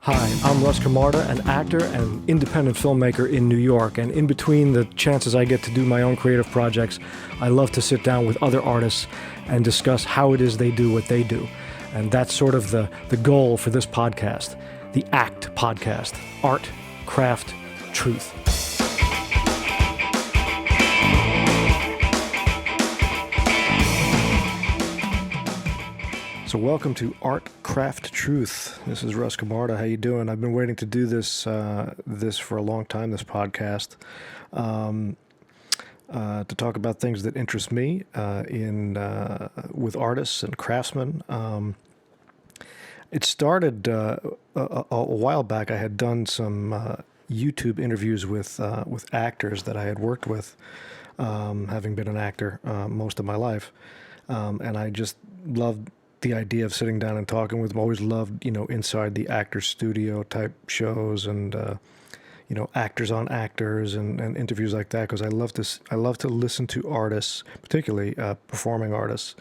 Hi, I'm Russ Camarda, an actor and independent filmmaker in New York, and in between the chances I get to do my own creative projects, I love to sit down with other artists and discuss how it is they do what they do. And that's sort of the goal for this podcast, the ACT podcast, Art, Craft, Truth. So welcome to Art, Craft, Truth. This is Russ Camarda. How you doing? I've been waiting to do this for a long time, this podcast, to talk about things that interest me with artists and craftsmen. It started a while back. I had done some YouTube interviews with actors that I had worked with, having been an actor most of my life, and I just loved the idea of sitting down and talking with them. Always loved, inside the actor studio type shows and, actors on actors and interviews like that. Cause I love to listen to artists, particularly, performing artists,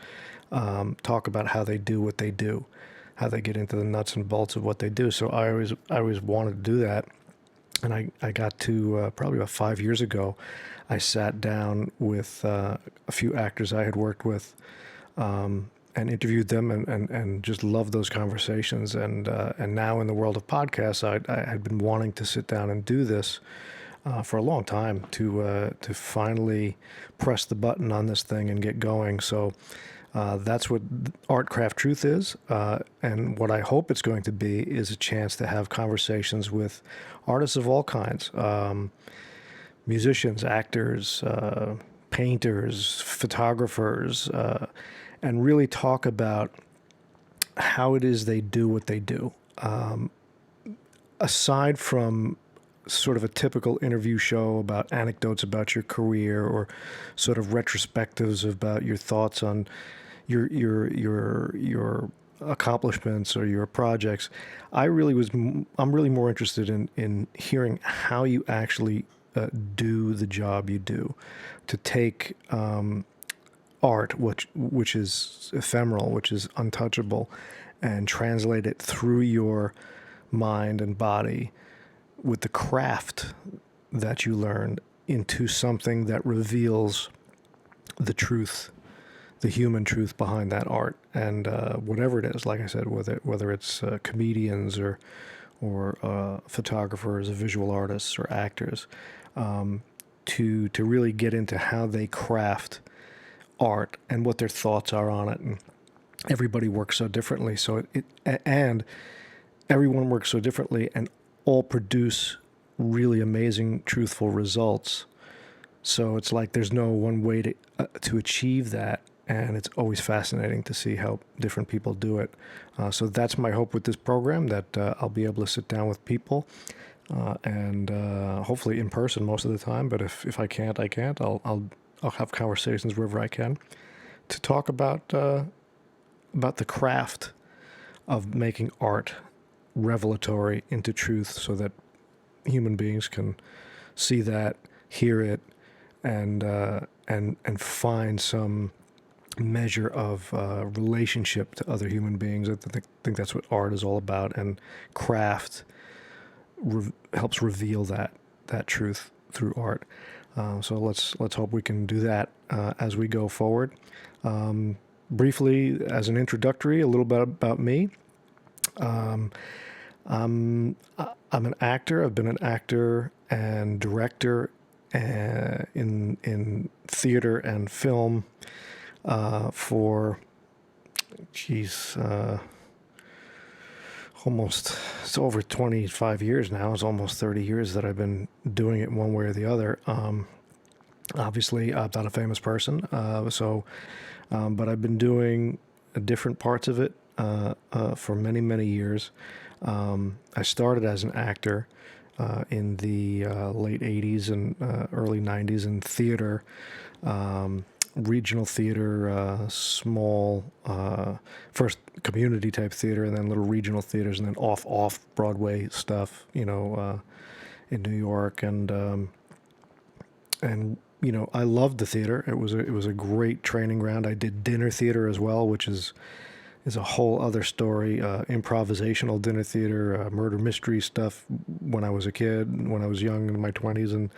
talk about how they do what they do, how they get into the nuts and bolts of what they do. So I always wanted to do that. And I got to, probably about 5 years ago, I sat down with, a few actors I had worked with, and interviewed them and just loved those conversations. And now in the world of podcasts, I had been wanting to sit down and do this for a long time to finally press the button on this thing and get going. So that's what Art, Craft, Truth is. And what I hope it's going to be is a chance to have conversations with artists of all kinds, musicians, actors, painters, photographers, and really talk about how it is they do what they do. Aside from sort of a typical interview show about anecdotes about your career or sort of retrospectives about your thoughts on your accomplishments or your projects, I'm really more interested in hearing how you actually do the job you do, to take art, which is ephemeral, which is untouchable, and translate it through your mind and body with the craft that you learned into something that reveals the truth, the human truth behind that art. And whatever it is, like I said, whether it's comedians or photographers, or visual artists, or actors, to really get into how they craft art and what their thoughts are on it. And everybody works so differently. So and everyone works so differently and all produce really amazing, truthful results. So it's like there's no one way to achieve that. And it's always fascinating to see how different people do it. So that's my hope with this program, that I'll be able to sit down with people and hopefully in person most of the time. But if I can't, I can't. I'll have conversations wherever I can to talk about the craft of making art revelatory into truth, so that human beings can see that, hear it, and find some measure of relationship to other human beings. I think that's what art is all about, and craft helps reveal that truth through art. So let's hope we can do that as we go forward. Briefly, as an introductory, a little bit about me. I'm an actor. I've been an actor and director in theater and film for, it's over 25 years now. It's almost 30 years that I've been doing it one way or the other. Obviously, I'm not a famous person, but I've been doing different parts of it for many, many years. I started as an actor in the late 80s and early 90s in theater, regional theater, small, first community type theater, and then little regional theaters, and then off Broadway stuff, in New York. And I loved the theater. It was a great training ground. I did dinner theater as well, which is is a whole other story. Improvisational dinner theater, murder mystery stuff when I was a kid, when I was young in my 20s, and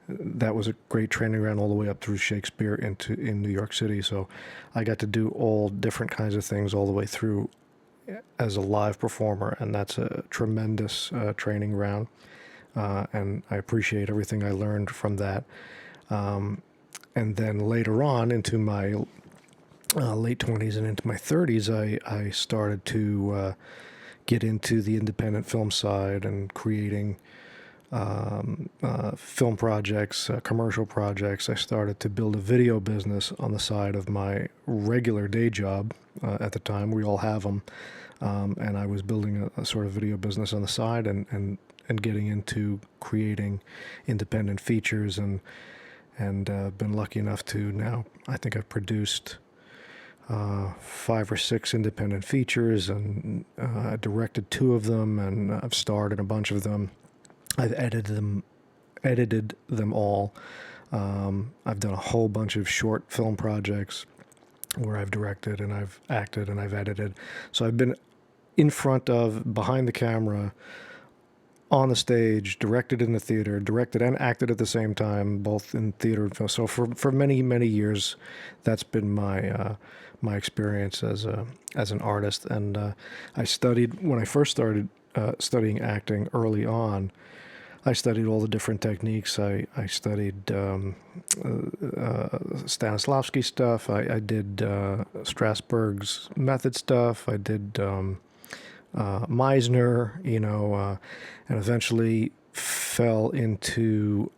that was a great training ground all the way up through Shakespeare in New York City. So I got to do all different kinds of things all the way through as a live performer, and that's a tremendous training ground. And I appreciate everything I learned from that. And then later on, into my late 20s and into my 30s, I started to get into the independent film side and creating film projects, commercial projects. I started to build a video business on the side of my regular day job at the time. We all have them. And I was building a sort of video business on the side and getting into creating independent features and been lucky enough to now, I think I've produced 5 or 6 independent features, and I directed 2 of them, and I've starred in a bunch of them. I've edited them all. I've done a whole bunch of short film projects where I've directed and I've acted and I've edited. So I've been in front of, behind the camera, on the stage, directed in the theater, directed and acted at the same time, both in theater and film. So for many, many years, that's been my my experience as an artist. And I studied, when I first started studying acting early on, I studied all the different techniques. I studied Stanislavski stuff. I did Strasberg's method stuff. I did Meisner, and eventually fell into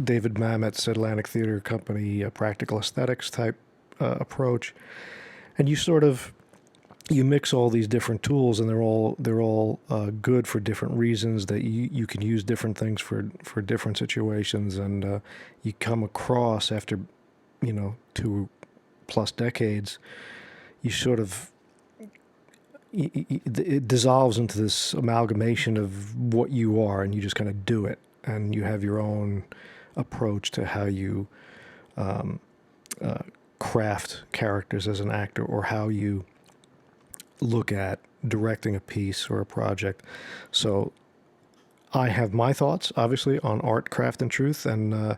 David Mamet's Atlantic Theater Company practical aesthetics type approach. And you mix all these different tools, and they're all good for different reasons. That you can use different things for different situations, and you come across after 2+ decades, you sort of it dissolves into this amalgamation of what you are, and you just kind of do it, and you have your own approach to how you craft characters as an actor, or how you look at directing a piece or a project. So I have my thoughts, obviously, on art, craft, and truth, and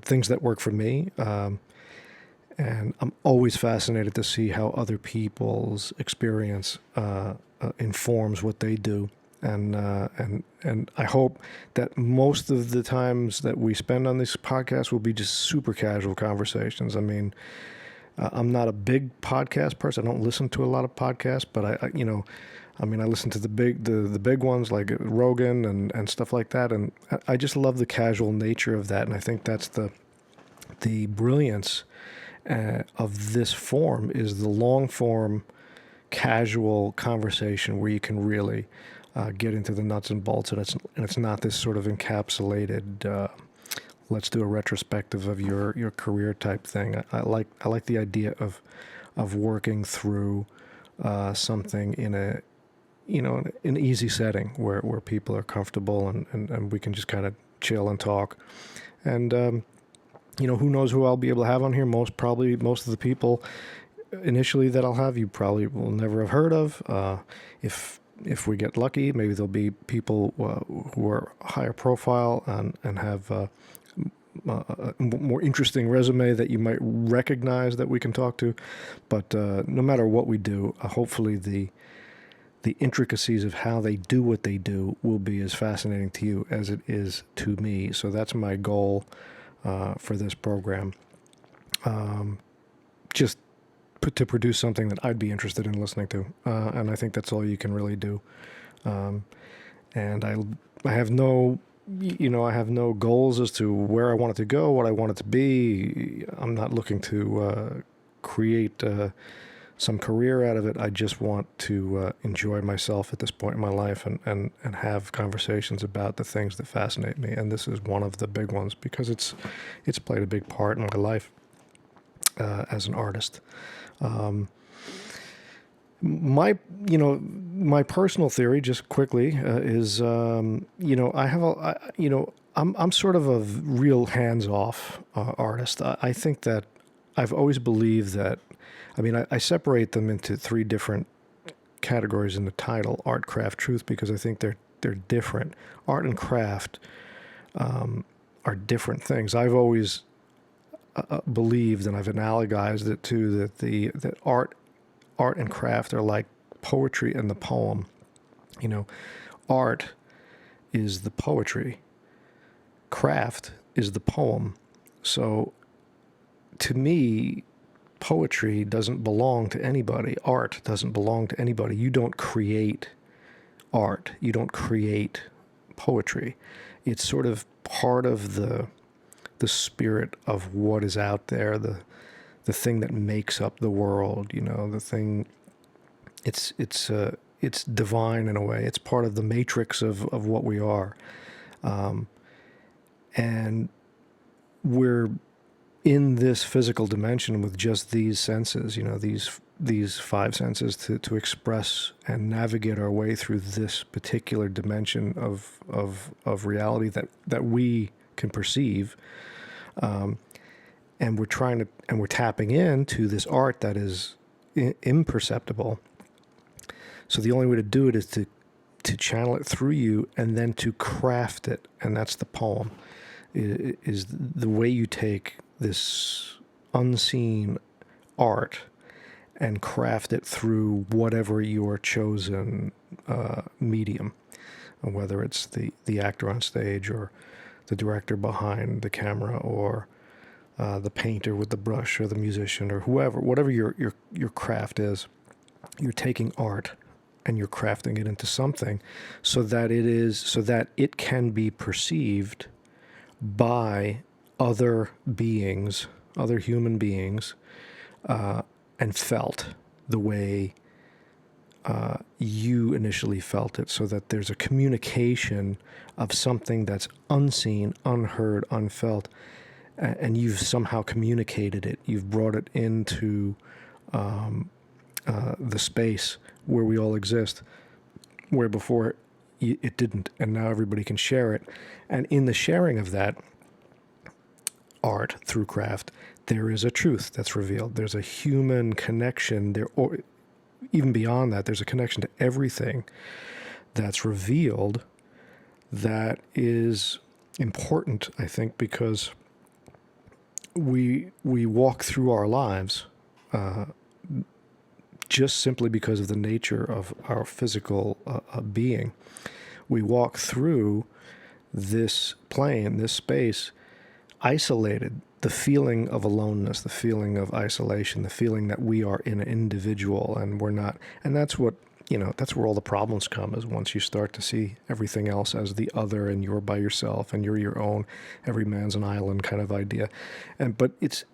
things that work for me. And I'm always fascinated to see how other people's experience informs what they do. And I hope that most of the times that we spend on this podcast will be just super casual conversations. I mean, I'm not a big podcast person. I don't listen to a lot of podcasts, but I listen to the big ones like Rogan and stuff like that. And I just love the casual nature of that. And I think that's the brilliance of this form, is the long form, casual conversation where you can really get into the nuts and bolts, and it's not this sort of encapsulated let's do a retrospective of your career type thing. I like the idea of working through something in an easy setting where people are comfortable, and we can just kind of chill and talk. And who knows who I'll be able to have on here. Most of the people initially that I'll have, you probably will never have heard of. If we get lucky, maybe there'll be people who are higher profile and have a more interesting resume that you might recognize that we can talk to. But no matter what we do, hopefully the intricacies of how they do what they do will be as fascinating to you as it is to me. So that's my goal for this program. Just to produce something that I'd be interested in listening to. And I think that's all you can really do. And I have no goals as to where I want it to go, what I want it to be. I'm not looking to create some career out of it. I just want to enjoy myself at this point in my life and have conversations about the things that fascinate me. And this is one of the big ones, because it's played a big part in my life as an artist. My personal theory, just quickly, is I'm sort of a real hands-off artist. I think that I've always believed that, I mean, I separate them into three different categories in the title: art, craft, truth, because I think they're different. Art and craft are different things. I've always believed, and I've analogized it to, that art and craft are like poetry and the poem. You know, art is the poetry, craft is the poem. So to me, poetry doesn't belong to anybody. Art doesn't belong to anybody. You don't create art. You don't create poetry. It's sort of part of the spirit of what is out there, the thing that makes up the world. You know, the thing. It's divine in a way. It's part of the matrix of what we are, and we're in this physical dimension with just these senses, you know, these five senses to express and navigate our way through this particular dimension of reality that we can perceive. And we're tapping into this art that is imperceptible. So the only way to do it is to channel it through you and then to craft it. And that's the poem, is the way you take this unseen art and craft it through whatever your chosen medium, whether it's the actor on stage or the director behind the camera or the painter with the brush or the musician or whatever your craft is. You're taking art and you're crafting it into something so that it can be perceived by other beings, other human beings, and felt the way you initially felt it, so that there's a communication of something that's unseen, unheard, unfelt, and you've somehow communicated it. You've brought it into the space where we all exist, where before it didn't, and now everybody can share it. And in the sharing of that art through craft, there is a truth that's revealed. There's a human connection there, or even beyond that, there's a connection to everything that's revealed that is important, I think, because we walk through our lives just simply because of the nature of our physical being. We walk through this plane, this space, isolated. The feeling of aloneness, the feeling of isolation, the feeling that we are an individual and we're not. And that's what, that's where all the problems come, is once you start to see everything else as the other and you're by yourself and you're your own, every man's an island kind of idea. But it's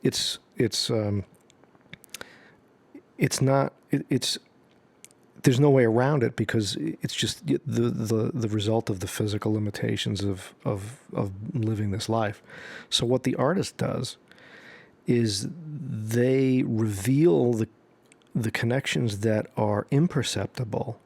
there's no way around it, because it's just the result of the physical limitations of living this life. So what the artist does is they reveal the connections that are imperceptible,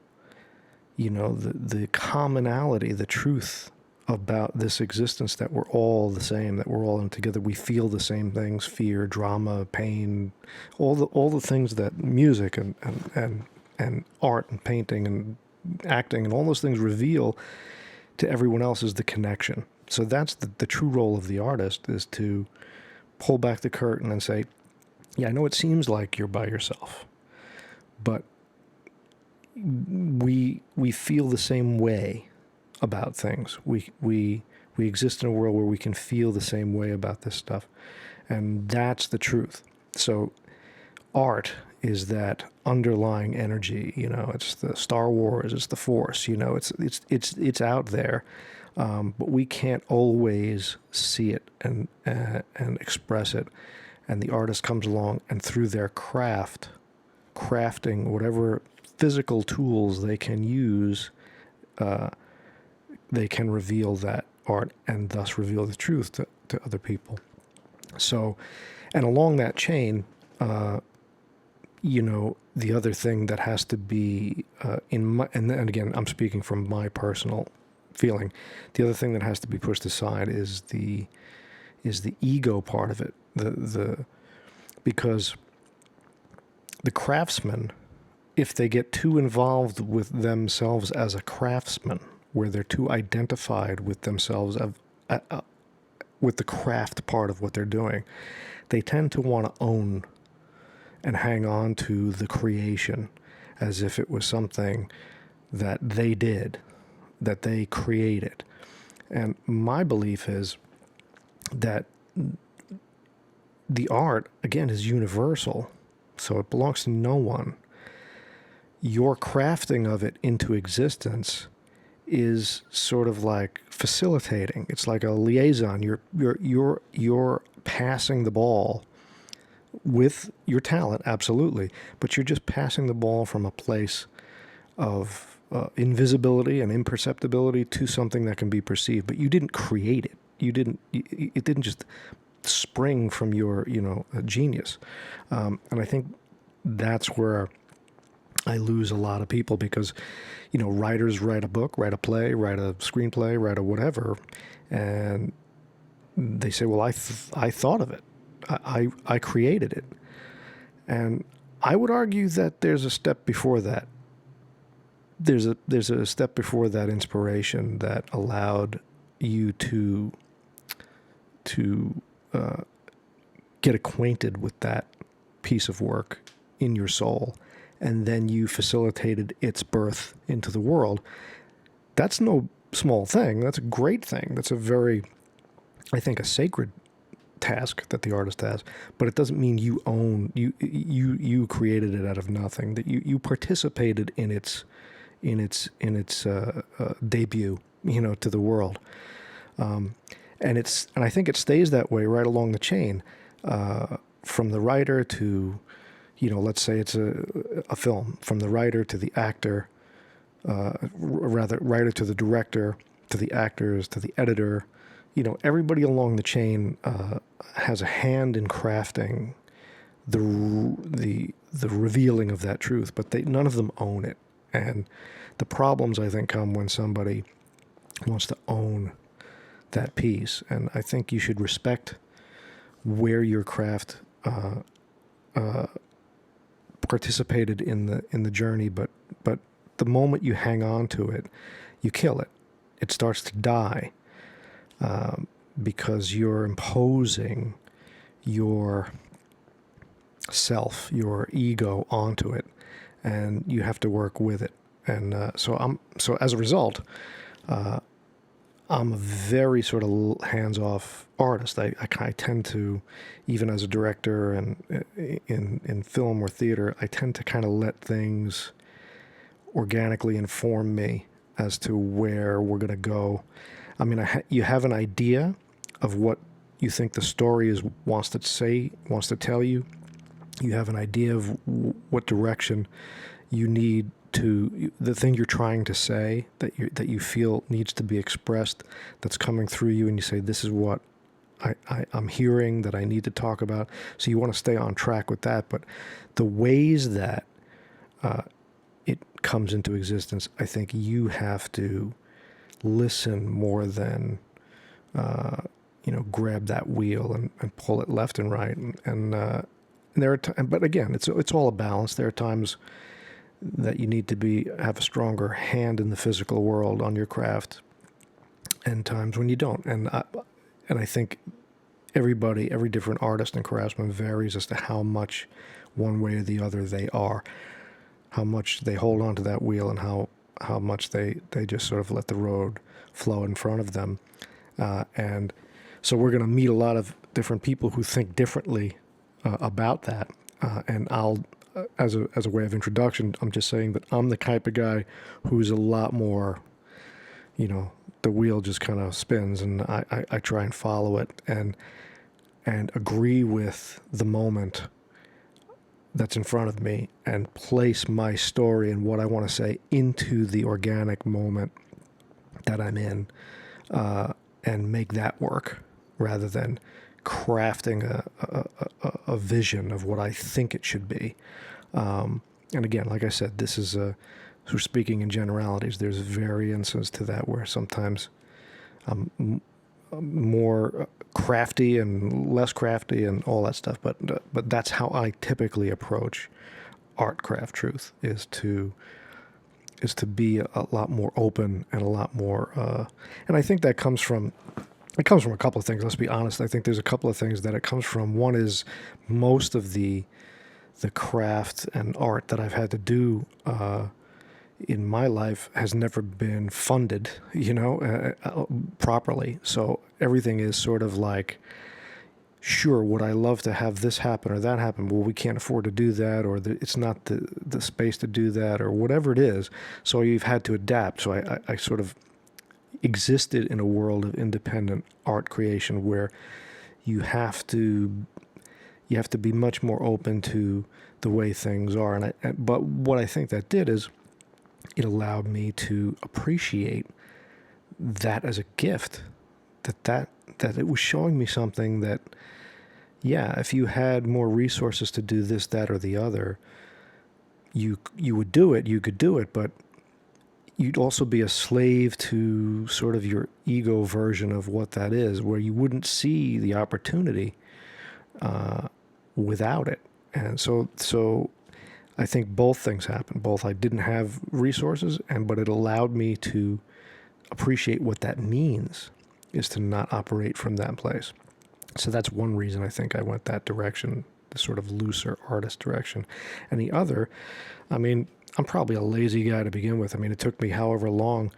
the commonality, the truth about this existence, that we're all the same, that we're all in together. We feel the same things: fear, drama, pain, all the things that music and art and painting and acting and all those things reveal to everyone else, is the connection. So that's the true role of the artist, is to pull back the curtain and say, yeah, I know it seems like you're by yourself, but we feel the same way about things. We exist in a world where we can feel the same way about this stuff, and that's the truth. So art is that underlying energy. It's the Star Wars, it's the Force. It's out there, but we can't always see it and express it. And the artist comes along, and through their crafting whatever physical tools they can use, they can reveal that art and thus reveal the truth to other people. So, and along that chain, the other thing that has to be and again, I'm speaking from my personal feeling, the other thing that has to be pushed aside is the ego part of it, the because the craftsman, if they get too involved with themselves as a craftsman, where they're too identified with themselves with the craft part of what they're doing, they tend to want to own and hang on to the creation as if it was something that they did, that they created. And my belief is that the art, again, is universal, so it belongs to no one. Your crafting of it into existence is sort of like facilitating. It's like a liaison. You're passing the ball with your talent, absolutely, but you're just passing the ball from a place of invisibility and imperceptibility to something that can be perceived. But you didn't create it. It didn't just spring from your genius. And I think that's where I lose a lot of people, because writers write a book, write a play, write a screenplay, write a whatever, and they say, well, I thought of it. I created it. And I would argue that there's a step before that. There's a step before that inspiration that allowed you to get acquainted with that piece of work in your soul, and then you facilitated its birth into the world. That's no small thing. That's a great thing. That's a very, I think, a sacred task that the artist has. But it doesn't mean you own, you created it out of nothing. That you participated in its debut, to the world. And I think it stays that way right along the chain, from the writer to, let's say it's a film, from the writer to the actor, writer to the director, to the actors, to the editor. Everybody along the chain has a hand in crafting the revealing of that truth, but none of them own it. And the problems, I think, come when somebody wants to own that piece. And I think you should respect where your craft participated in the journey, but the moment you hang on to it, you kill it. It starts to die, because you're imposing your self, your ego onto it, and you have to work with it. And so as a result, I'm a very sort of hands-off artist. I tend to, even as a director and in film or theater, I tend to kind of let things organically inform me as to where we're going to go. I mean, you have an idea of what you think the story wants to tell you. You have an idea of what direction you need to, the thing you're trying to say that you feel needs to be expressed, that's coming through you, and you say, this is what I'm hearing that I need to talk about. So you want to stay on track with that. But the ways that it comes into existence, I think you have to listen more than grab that wheel and pull it left and right. And there are but again, it's all a balance. There are times that you need to have a stronger hand in the physical world on your craft, and times when you don't. And I think every different artist and craftsman varies as to how much one way or the other they are, how much they hold on to that wheel, and how much they just sort of let the road flow in front of them. And so we're going to meet a lot of different people who think differently about that. And I'll, as a way of introduction, I'm just saying that I'm the type of guy who's a lot more, the wheel just kind of spins, and I try and follow it and agree with the moment that's in front of me and place my story and what I want to say into the organic moment that I'm in, and make that work rather than crafting a vision of what I think it should be. And again, like I said, this is we're speaking in generalities. There's variances to that where sometimes I'm more crafty and less crafty and all that stuff. But that's how I typically approach art, craft, truth, is to be a lot more open and a lot more. And I think that comes from a couple of things. Let's be honest. I think there's a couple of things that it comes from. One is most of the craft and art that I've had to do in my life has never been funded, properly. So everything is sort of like, sure, would I love to have this happen or that happen? Well, we can't afford to do that, or it's not the space to do that, or whatever it is. So you've had to adapt. So I sort of existed in a world of independent art creation where you have to be much more open to the way things are. But what I think that did is it allowed me to appreciate that as a gift, that it was showing me something that, yeah, if you had more resources to do this, that, or the other, you would do it, you could do it, but you'd also be a slave to sort of your ego version of what that is, where you wouldn't see the opportunity without it. And so I think both things happened. Both, I didn't have resources, but it allowed me to appreciate what that means, is to not operate from that place. So that's one reason I think I went that direction, the sort of looser artist direction. And the other, I mean, I'm probably a lazy guy to begin with. I mean, it took me however long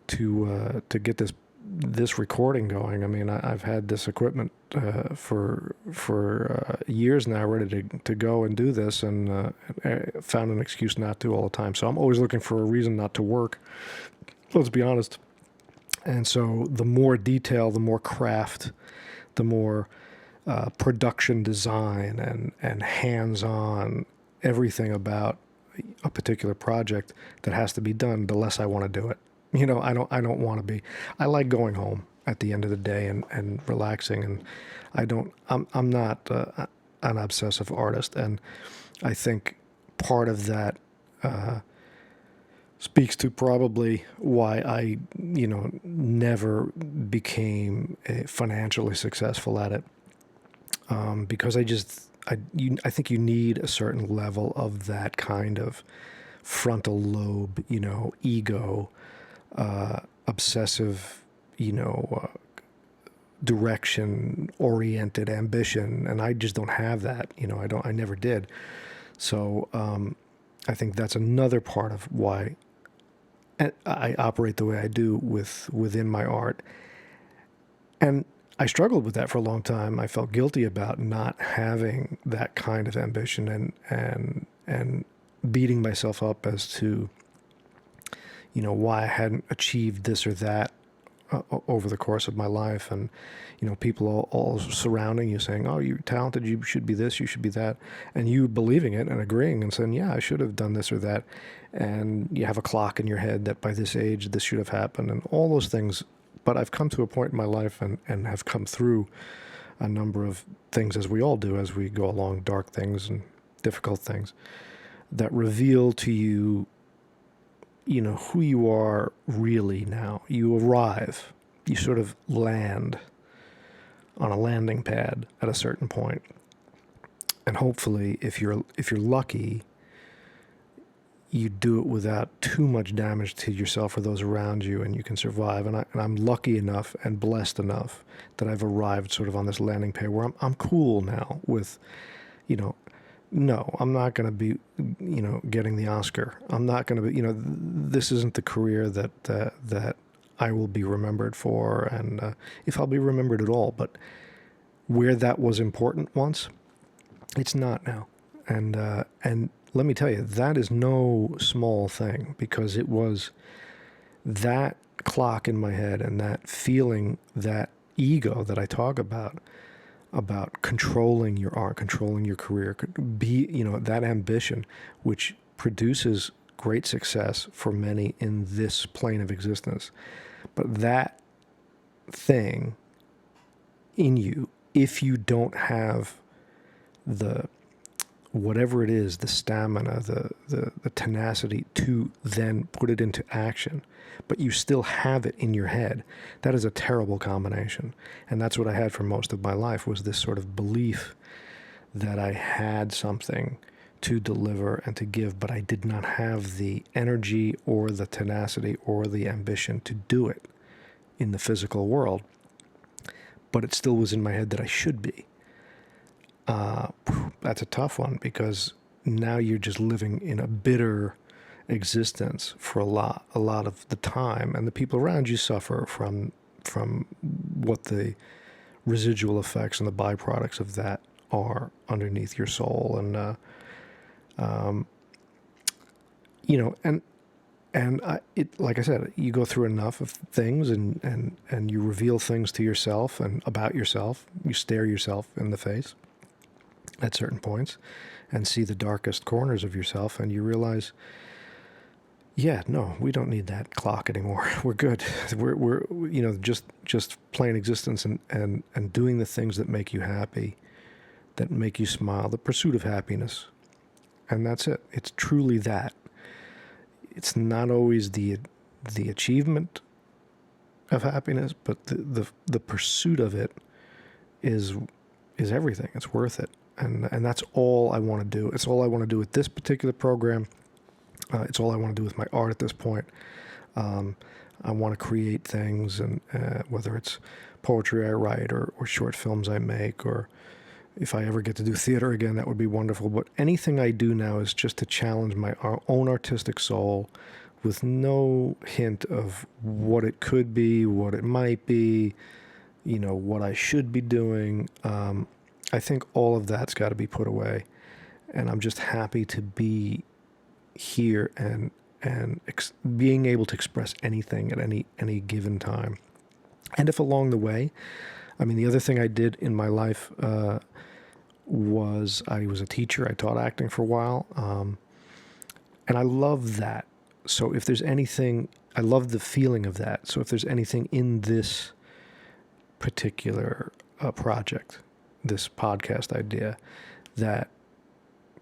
to get this recording going. I mean, I've had this equipment for years now, ready to go and do this, and found an excuse not to all the time. So I'm always looking for a reason not to work. Let's be honest. And so the more detail, the more craft, the more production design and hands-on everything about a particular project that has to be done, the less I want to do it. I don't want to be. I like going home at the end of the day and relaxing, and I'm not an obsessive artist, and I think part of that speaks to probably why I never became financially successful at it, because I think you need a certain level of that kind of frontal lobe, ego, obsessive, direction-oriented ambition, and I just don't have that. I never did. So I think that's another part of why I operate the way I do within my art. And I struggled with that for a long time. I felt guilty about not having that kind of ambition and beating myself up as to why I hadn't achieved this or that over the course of my life. And people all surrounding you saying, oh, you're talented, you should be this, you should be that, and you believing it and agreeing and saying, yeah, I should have done this or that. And you have a clock in your head that by this age this should have happened, and all those things. But I've come to a point in my life and have come through a number of things, as we all do as we go along, dark things and difficult things, that reveal to you who you are really now. You arrive, you sort of land on a landing pad at a certain point. And hopefully, if you're lucky, you do it without too much damage to yourself or those around you, and you can survive. And I'm lucky enough and blessed enough that I've arrived sort of on this landing pad where I'm cool now with, no, I'm not going to be, getting the Oscar. I'm not going to be, this isn't the career that I will be remembered for, and if I'll be remembered at all. But where that was important once, it's not now. And let me tell you, that is no small thing, because it was that clock in my head and that feeling, that ego that I talk about controlling your art, controlling your career, that ambition, which produces great success for many in this plane of existence. But that thing in you, if you don't have the whatever it is, the stamina, the tenacity to then put it into action, but you still have it in your head. That is a terrible combination. And that's what I had for most of my life, was this sort of belief that I had something to deliver and to give, but I did not have the energy or the tenacity or the ambition to do it in the physical world. But it still was in my head that I should be. That's a tough one, because now you're just living in a bitter existence for a lot of the time, and the people around you suffer from what the residual effects and the byproducts of that are underneath your soul. And like I said, you go through enough of things, and you reveal things to yourself and about yourself. You stare yourself in the face at certain points and see the darkest corners of yourself, and you realize, yeah, no, we don't need that clock anymore. We're good. We're just plain existence, and doing the things that make you happy, that make you smile, the pursuit of happiness. And that's it. It's truly that. It's not always the achievement of happiness, but the pursuit of it is everything. It's worth it. And that's all I want to do. It's all I want to do with this particular program. It's all I want to do with my art at this point. I want to create things, and whether it's poetry I write or short films I make, or if I ever get to do theater again, that would be wonderful. But anything I do now is just to challenge my own artistic soul, with no hint of what it could be, what it might be, what I should be doing. I think all of that's got to be put away, and I'm just happy to be here and being able to express anything at any given time. And if along the way, the other thing I did in my life was I was a teacher. I taught acting for a while, and I love that. So if there's anything, I love the feeling of that. So if there's anything in this particular project, this podcast idea, that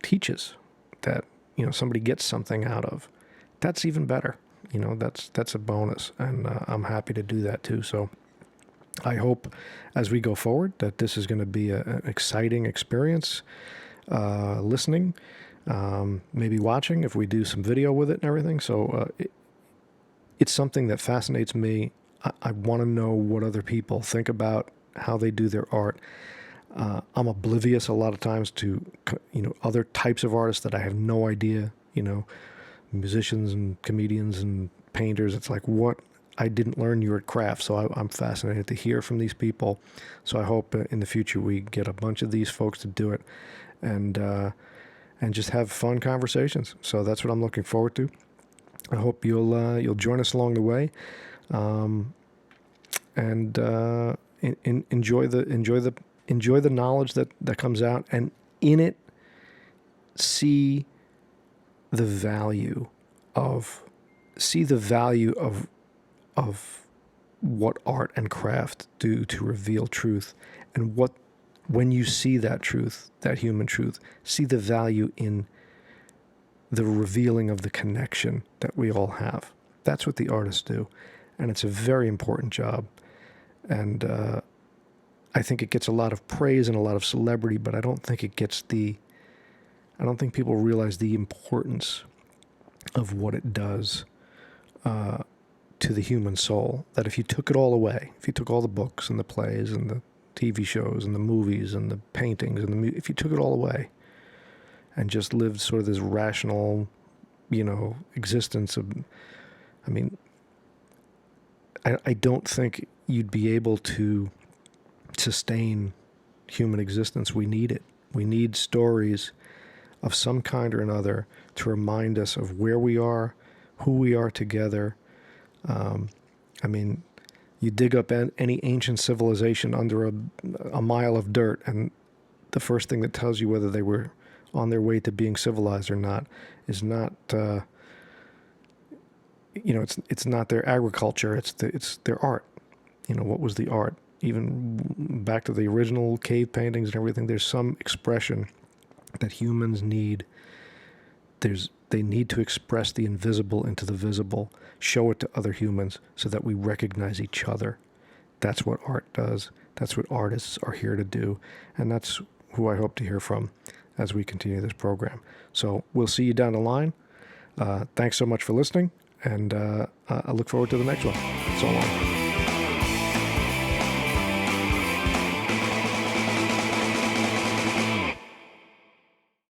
teaches, that somebody gets something out of, that's even better. That's a bonus, and I'm happy to do that too. So I hope as we go forward that this is going to be an exciting experience, listening, maybe watching if we do some video with it and everything. So it's something that fascinates me. I want to know what other people think about how they do their art. I'm oblivious a lot of times to, other types of artists that I have no idea, musicians and comedians and painters. It's like, what? I didn't learn your craft, so I'm fascinated to hear from these people. So I hope in the future we get a bunch of these folks to do it, and just have fun conversations. So that's what I'm looking forward to. I hope you'll join us along the way, and enjoy the knowledge that comes out, and in it see the value of what art and craft do to reveal truth, and when you see that truth, that human truth, see the value in the revealing of the connection that we all have. That's what the artists do, and it's a very important job. And I think it gets a lot of praise and a lot of celebrity, but I don't think people realize the importance of what it does to the human soul. That if you took it all away, if you took all the books and the plays and the TV shows and the movies and the paintings and if you took it all away and just lived sort of this rational, existence of, I don't think you'd be able to sustain human existence. We need it. We need stories of some kind or another to remind us of where we are, who we are together. You dig up any ancient civilization under a mile of dirt, and the first thing that tells you whether they were on their way to being civilized or not is not, it's not their agriculture, it's their art. What was the art? Even back to the original cave paintings and everything, there's some expression that humans need. They need to express the invisible into the visible, show it to other humans so that we recognize each other. That's what art does. That's what artists are here to do. And that's who I hope to hear from as we continue this program. So we'll see you down the line. Thanks so much for listening, and I look forward to the next one. So long.